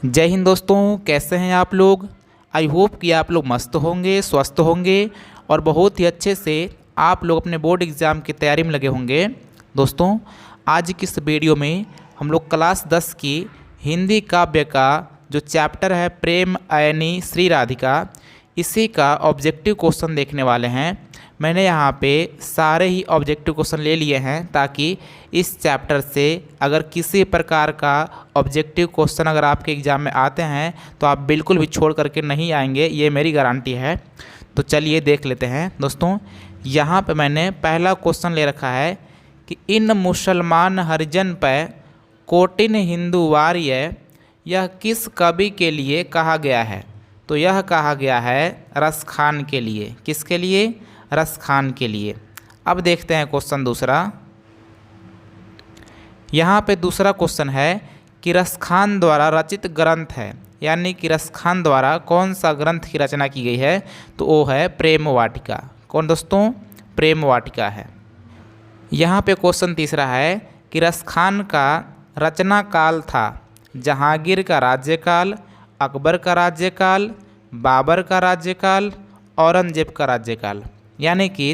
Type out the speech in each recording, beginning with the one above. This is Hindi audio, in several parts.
जय हिंद दोस्तों, कैसे हैं आप लोग। आई होप कि आप लोग मस्त होंगे, स्वस्थ होंगे और बहुत ही अच्छे से आप लोग अपने बोर्ड एग्ज़ाम की तैयारी में लगे होंगे। दोस्तों, आज की इस वीडियो में हम लोग क्लास 10 की हिंदी काव्य का जो चैप्टर है प्रेम अयनी श्री राधिका, इसी का ऑब्जेक्टिव क्वेश्चन देखने वाले हैं। मैंने यहाँ पे सारे ही ऑब्जेक्टिव क्वेश्चन ले लिए हैं ताकि इस चैप्टर से अगर किसी प्रकार का ऑब्जेक्टिव क्वेश्चन अगर आपके एग्ज़ाम में आते हैं तो आप बिल्कुल भी छोड़ करके नहीं आएंगे, ये मेरी गारंटी है। तो चलिए देख लेते हैं। दोस्तों, यहाँ पे मैंने पहला क्वेश्चन ले रखा है कि इन मुसलमान हरिजन पर कोटिन हिंदू वार्य यह किस कवि के लिए कहा गया है। तो यह कहा गया है रसखान के लिए। किसके लिए? रसखान के लिए। अब देखते हैं क्वेश्चन दूसरा। यहाँ पे दूसरा क्वेश्चन है कि रसखान द्वारा रचित ग्रंथ है, यानी कि रसखान द्वारा कौन सा ग्रंथ की रचना की गई है। तो वो है प्रेम वाटिका। कौन दोस्तों? प्रेम वाटिका है। यहाँ पे क्वेश्चन तीसरा है कि रसखान का रचना काल था जहांगीर का राज्यकाल, अकबर का राज्यकाल, बाबर का राज्यकाल, औरंगजेब का राज्यकाल। यानी कि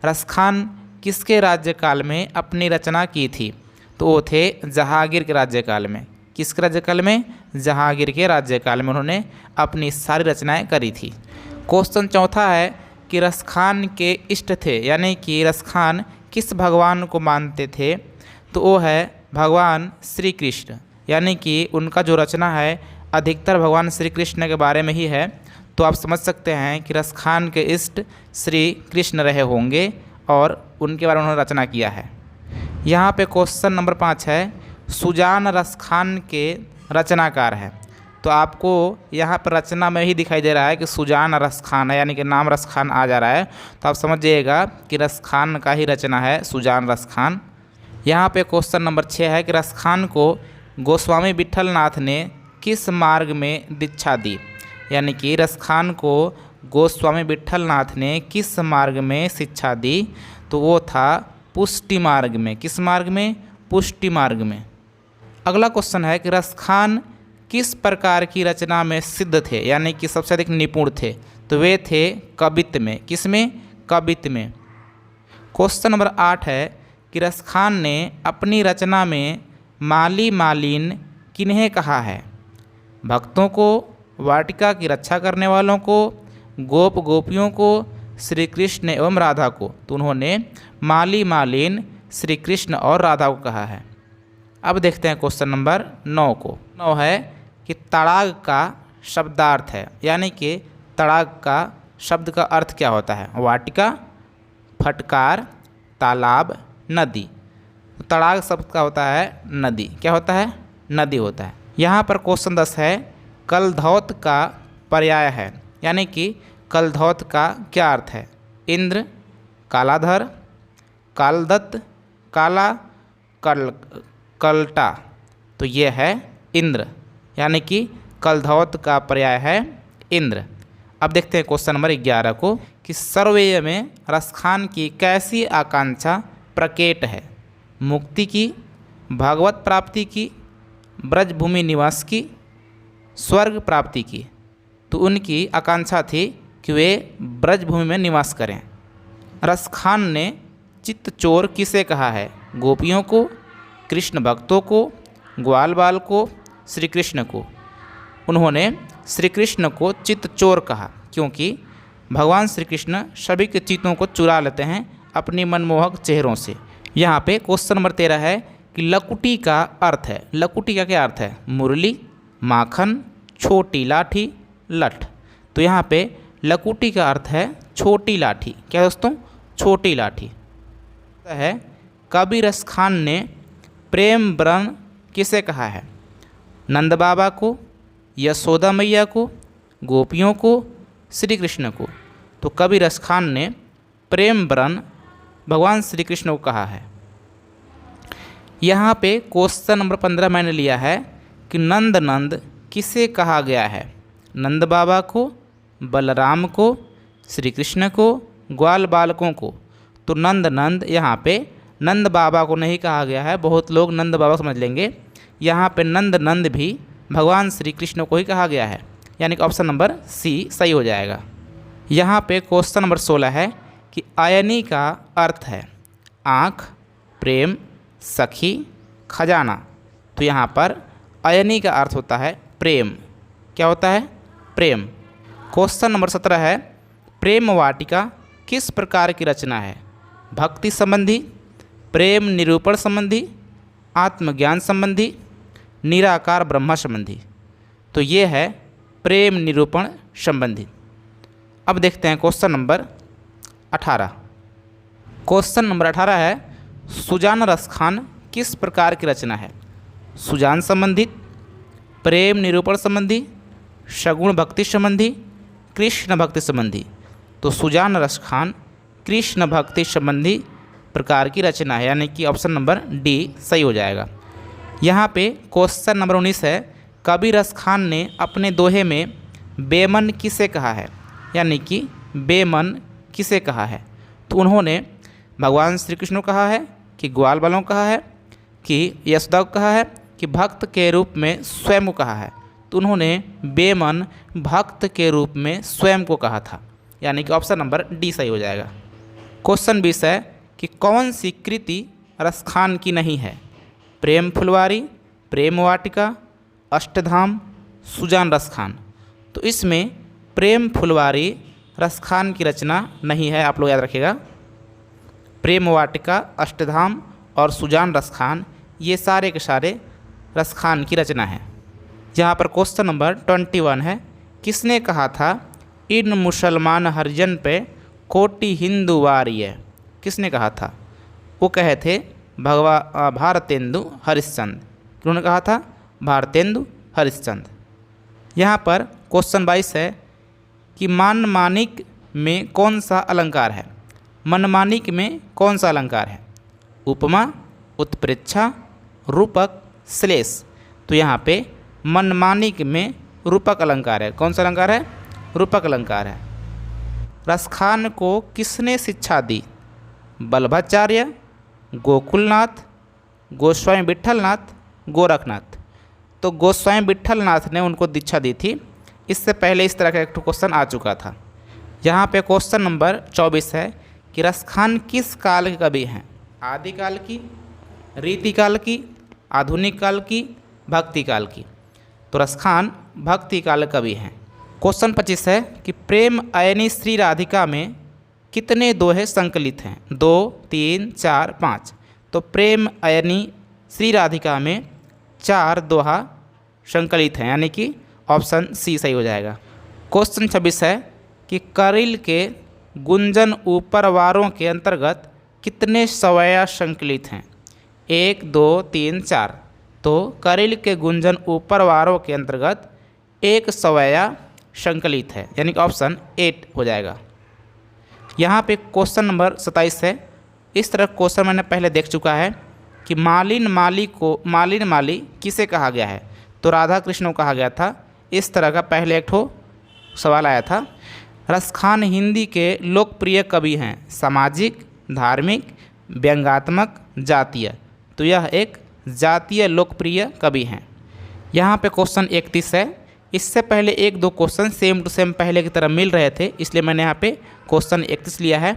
रसखान किसके राज्यकाल में अपनी रचना की थी। तो वो थे जहांगीर के राज्यकाल में। किसके राज्यकाल में? जहांगीर के राज्यकाल में उन्होंने अपनी सारी रचनाएं करी थी। क्वेश्चन चौथा है कि रसखान के इष्ट थे, यानी कि रसखान किस भगवान को मानते थे। तो वो है भगवान श्री कृष्ण, यानी कि उनका जो रचना है अधिकतर भगवान श्री कृष्ण के बारे में ही है। तो आप समझ सकते हैं कि रसखान के इष्ट श्री कृष्ण रहे होंगे और उनके बारे में उन्होंने रचना किया है। यहाँ पे क्वेश्चन नंबर 5 है सुजान रसखान के रचनाकार है। तो आपको यहाँ पर रचना में ही दिखाई दे रहा है कि सुजान रसखान है, यानी कि नाम रसखान आ जा रहा है। तो आप समझ जाइएगा कि रसखान का ही रचना है सुजान रसखान। यहाँ पे क्वेश्चन नंबर 6 है कि रसखान को गोस्वामी विट्ठल नाथ ने किस मार्ग में दीक्षा दी। यानी कि रसखान को गोस्वामी विट्ठल नाथ ने किस मार्ग में शिक्षा दी। तो वो था पुष्टि मार्ग में। किस मार्ग में? पुष्टि मार्ग में। अगला क्वेश्चन है कि रसखान किस प्रकार की रचना में सिद्ध थे, यानी कि सबसे अधिक निपुण थे। तो वे थे कवित्त में। किस में? कवित्त में। क्वेश्चन नंबर 8 है कि रसखान ने अपनी रचना में माली मालिन किन्हें कहा है। भक्तों को, वाटिका की रक्षा करने वालों को, गोप गोपियों को, श्री कृष्ण एवं राधा को। तो उन्होंने माली मालिन श्री कृष्ण और राधा को कहा है। अब देखते हैं क्वेश्चन नंबर 9 को। 9 है कि तड़ाग का शब्दार्थ है, यानी कि तड़ाग का शब्द का अर्थ क्या होता है। वाटिका, फटकार, तालाब, नदी। तो तड़ाग शब्द का होता है नदी। क्या होता है? नदी होता है। यहाँ पर क्वेश्चन 10 है कलधौत का पर्याय है, यानी कि कलधौत का क्या अर्थ है। इंद्र, कालाधर, कालदत्त, काला, कलटा। तो ये है इंद्र, यानी कि कलधौत का पर्याय है इंद्र। अब देखते हैं क्वेश्चन नंबर 11 को कि सर्वैय में रसखान की कैसी आकांक्षा प्रकट है। मुक्ति की, भागवत प्राप्ति की, ब्रजभूमि निवास की, स्वर्ग प्राप्ति की। तो उनकी आकांक्षा थी कि वे ब्रजभूमि में निवास करें। रसखान ने चित्तचोर किसे कहा है। गोपियों को, कृष्ण भक्तों को, ग्वाल बाल को, श्री कृष्ण को। उन्होंने श्री कृष्ण को चित्तचोर कहा क्योंकि भगवान श्री कृष्ण सभी के चित्तों को चुरा लेते हैं अपनी मनमोहक चेहरों से। यहाँ पे क्वेश्चन नंबर 13 है कि लकुटी का अर्थ है। लकुटी का क्या अर्थ है? मुरली, माखन, छोटी लाठी, लठ। तो यहाँ पे लकुटी का अर्थ है छोटी लाठी। क्या दोस्तों? छोटी लाठी है। कवि रसखान ने प्रेम व्रण किसे कहा है। नंद बाबा को, यशोदा मैया को, गोपियों को, श्री कृष्ण को। तो कवि रसखान ने प्रेम व्रण भगवान श्री कृष्ण को कहा है। यहाँ पे क्वेश्चन नंबर 15 मैंने लिया है कि नंद नंद किसे कहा गया है। नंद बाबा को, बलराम को, श्री कृष्ण को, ग्वाल बालकों को। तो नंद नंद यहाँ पे नंद बाबा को नहीं कहा गया है। बहुत लोग नंद बाबा समझ लेंगे। यहाँ पे नंद नंद भी भगवान श्री कृष्ण को ही कहा गया है, यानी कि ऑप्शन नंबर सी सही हो जाएगा। यहाँ पे क्वेश्चन नंबर 16 है कि अयनी का अर्थ है आँख, प्रेम, सखी, खजाना। तो यहाँ पर अयनी का अर्थ होता है प्रेम। क्या होता है? प्रेम। क्वेश्चन नंबर 17 है प्रेम वाटिका किस प्रकार की रचना है? भक्ति संबंधी, प्रेम निरूपण संबंधी, आत्मज्ञान संबंधी, निराकार ब्रह्म संबंधी। तो ये है प्रेम निरूपण संबंधी। अब देखते हैं क्वेश्चन नंबर 18। क्वेश्चन नंबर 18 है सुजान रसखान किस प्रकार की रचना है? सुजान संबंधित, प्रेम निरूपण संबंधी, सगुण भक्ति संबंधी, कृष्ण भक्ति संबंधी। तो सुजान रसखान कृष्ण भक्ति संबंधी प्रकार की रचना है, यानी कि ऑप्शन नंबर डी सही हो जाएगा। यहाँ पे क्वेश्चन नंबर 19 है कबीर रसखान ने अपने दोहे में बेमन किसे कहा है? यानी कि बेमन किसे कहा है? तो उन्होंने भगवान श्री कृष्ण को कहा है कि ग्वाल वालों को कहा है कि यशोदा को कहा है कि भक्त के रूप में स्वयं को कहा है? तो उन्होंने बेमन भक्त के रूप में स्वयं को कहा था, यानी कि ऑप्शन नंबर डी सही हो जाएगा। क्वेश्चन 20 है कि कौन सी कृति रसखान की नहीं है? प्रेम फुलवारी, प्रेम वाटिका, अष्टधाम, सुजान रसखान। तो इसमें प्रेम फुलवारी रसखान की रचना नहीं है, आप लोग याद रखिएगा। प्रेम वाटिका, अष्टधाम और सुजान रसखान ये सारे के सारे रसखान की रचना है। यहाँ पर क्वेश्चन नंबर 21 है किसने कहा था इन मुसलमान हरिजन पे कोटि हिंदू वारिय? किसने कहा था? वो कहे थे भारतेंदु हरिश्चंद्र। किन्होंने कहा था? भारतेंदु हरिश्चंद्र। यहाँ पर क्वेश्चन 22 है कि मनमानिक में कौन सा अलंकार है? मनमानिक में कौन सा अलंकार है? उपमा, उत्प्रेक्षा, रूपक, श्लेष। तो यहाँ पे मनमानिक में रूपक अलंकार है। कौन सा अलंकार है? रूपक अलंकार है। रसखान को किसने शिक्षा दी? वल्लभाचार्य, गोकुलनाथ, गोस्वामी विट्ठलनाथ, गोरखनाथ। तो गोस्वामी विट्ठलनाथ ने उनको दीक्षा दी थी। इससे पहले इस तरह का एक क्वेश्चन आ चुका था। यहाँ पे क्वेश्चन नंबर 24 है कि रसखान किस काल के कवि हैं? आदिकाल की, रीतिकाल की, आधुनिक काल की, भक्ति काल की। तो रसखान भक्ति काल कवि हैं। क्वेश्चन 25 है कि प्रेम अयनी श्री राधिका में कितने दोहे संकलित हैं? 2, 3, 4, 5। तो प्रेम अयनी श्री राधिका में 4 दोहा संकलित हैं, यानी कि ऑप्शन सी सही हो जाएगा। क्वेश्चन 26 है कि करिल के गुंजन ऊपर वारों के अंतर्गत कितने सवैया संकलित हैं? 1, 2, 3, 4। तो करिल के गुंजन ऊपर वारों के अंतर्गत 1 सवैया संकलित है, यानी कि ऑप्शन 8 हो जाएगा। यहाँ पे क्वेश्चन नंबर 27 है। इस तरह क्वेश्चन मैंने पहले देख चुका है कि मालिन माली किसे कहा गया है? तो राधा कृष्ण को कहा गया था। इस तरह का पहले एक ठो सवाल आया था। रसखान हिंदी के लोकप्रिय कवि हैं, सामाजिक, धार्मिक, व्यंग्यात्मक, जातीय। तो यह एक जातीय लोकप्रिय कवि हैं। यहाँ पे क्वेश्चन 31 है। इससे पहले 1-2 क्वेश्चन सेम टू सेम पहले की तरह मिल रहे थे, इसलिए मैंने यहाँ पे क्वेश्चन 31 लिया है।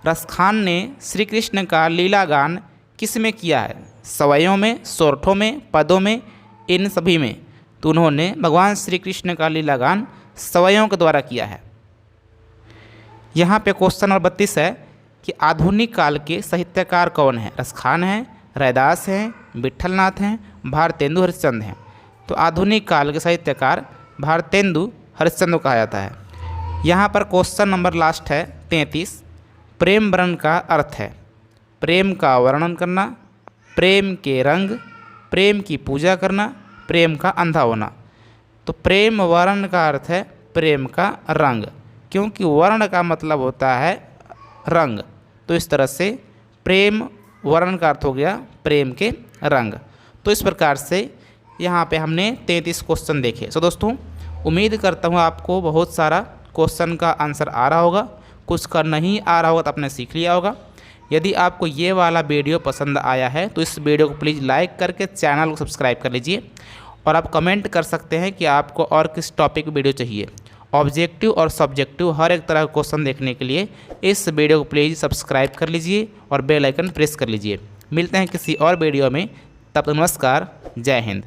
रसखान ने श्री कृष्ण का लीला गान किस में किया है? सवैयों में, सोरठों में, पदों में, इन सभी में। तो उन्होंने भगवान श्री कृष्ण का लीला गान सवैयों के द्वारा किया है। यहाँ पे क्वेश्चन नंबर 32 है कि आधुनिक काल के साहित्यकार कौन है? रसखान हैं, रैदास हैं, विट्ठलनाथ हैं, भारतेंदु हरिश्चंद्र हैं। तो आधुनिक काल के साहित्यकार भारतेंदु हरिश्चंद्र को कहा जाता है। यहाँ पर क्वेश्चन नंबर लास्ट है 33। प्रेम वर्णन का अर्थ है प्रेम का वर्णन करना, प्रेम के रंग, प्रेम की पूजा करना, प्रेम का अंधा होना। तो प्रेम वर्णन का अर्थ है प्रेम का रंग, क्योंकि वर्ण का मतलब होता है रंग। तो इस तरह से प्रेम वर्णन का अर्थ हो गया प्रेम के रंग। तो इस प्रकार से यहाँ पे हमने 33 क्वेश्चन देखे। सो दोस्तों, उम्मीद करता हूँ आपको बहुत सारा क्वेश्चन का आंसर आ रहा होगा। कुछ का नहीं आ रहा होगा तो आपने सीख लिया होगा। यदि आपको ये वाला वीडियो पसंद आया है तो इस वीडियो को प्लीज़ लाइक करके चैनल को सब्सक्राइब कर लीजिए और आप कमेंट कर सकते हैं कि आपको और किस टॉपिक वीडियो चाहिए। ऑब्जेक्टिव और सब्जेक्टिव हर एक तरह का क्वेश्चन देखने के लिए इस वीडियो को प्लीज़ सब्सक्राइब कर लीजिए और बेल आइकन प्रेस कर लीजिए। मिलते हैं किसी और वीडियो में, तब तक नमस्कार, जय हिंद।